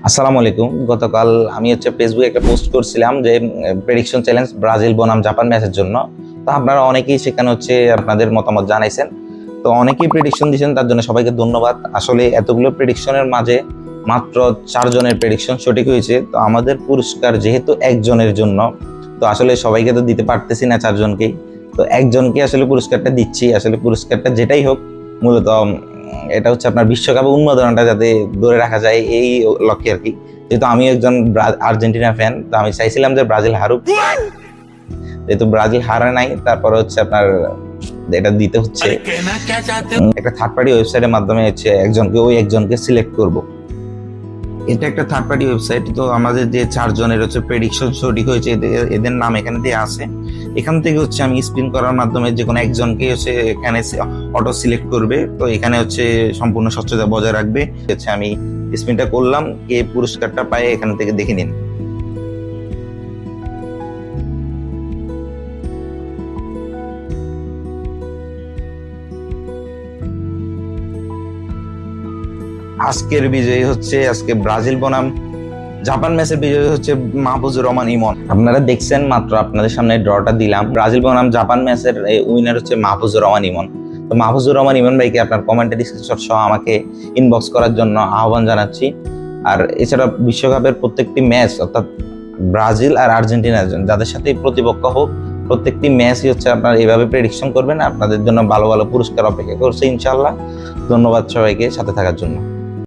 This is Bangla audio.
আসসালামু আলাইকুম। গতকাল আমি ফেসবুকে একটা পোস্ট করছিলাম যে প্রেডিকশন চ্যালেঞ্জ ব্রাজিল বনাম জাপান ম্যাচের জন্য। তো আপনারা অনেকেই সেখানে আপনাদের মতামত জানাইছেন। তো অনেকেই প্রেডিকশন দিয়েছেন, তার জন্য সবাইকে ধন্যবাদ। আসলে এতগুলো প্রেডিকশনের মাঝে মাত্র 4 জনের প্রেডিকশন সঠিক হয়েছে। তো আমাদের পুরস্কার যেহেতু একজনের জন্য, তো আসলে সবাইকে তো দিতে পারতেছি না 4 জনকেই। তো একজনকে আসলে পুরস্কারটা দিচ্ছি। আসলে পুরস্কারটা যেটাই হোক, মূলত এটা আপনার বিশ্বকাপে উন্মাদনাটা যাতে ধরে রাখা যায় এই লক্ষ্যে আর কি। যেহেতু আমি একজন আর্জেন্টিনা ফ্যান, তো আমি চাইছিলাম যে ব্রাজিল হারুক। যেহেতু ব্রাজিল হারে নাই, তারপরে আপনার এটা দিতে হচ্ছে একটা থার্ড পার্টি ওয়েবসাইটের মাধ্যমে একজনকে সিলেক্ট করব। এটা একটা থার্ড পার্টি ওয়েবসাইট। তো আমাদের যে 4 জনের প্রেডিকশন সঠিক হয়েছে, এদের নাম এখানে দিয়ে আছে। এখান থেকে আমি স্পিন করার মাধ্যমে যে কোনো একজনকে এখানে অটো সিলেক্ট করবে। তো এখানে সম্পূর্ণ স্বচ্ছতা বজায় রাখবে। আমি স্পিনটা করলাম, কে পুরস্কারটা পায় এখান থেকে দেখে নিন। আজকের বিজয়ী আজকে ব্রাজিল বনাম জাপান ম্যাচের বিজয়ী মাহফুজুর রহমান ইমন। আপনারা দেখছেন, মাত্র আপনাদের সামনে ড্রটা দিলাম। ব্রাজিল বনাম জাপান ম্যাচের উইনার মাহফুজুর রহমান ইমন। তো মাহফুজুর রহমান ইমন ভাইকে আপনার কমেন্টের স্ক্রিনশট সহ আমাকে ইনবক্স করার জন্য আহ্বান জানাচ্ছি। আর এছাড়া বিশ্বকাপের প্রত্যেকটি ম্যাচ, অর্থাৎ ব্রাজিল আর আর্জেন্টিনা যাদের সাথে প্রতিপক্ষ হোক, প্রত্যেকটি ম্যাচই আপনারা এভাবে প্রেডিকশন করবেন। আপনাদের জন্য ভালো ভালো পুরস্কার অপেক্ষা করছে ইনশাআল্লাহ। ধন্যবাদ সবাইকে সাথে থাকার জন্য।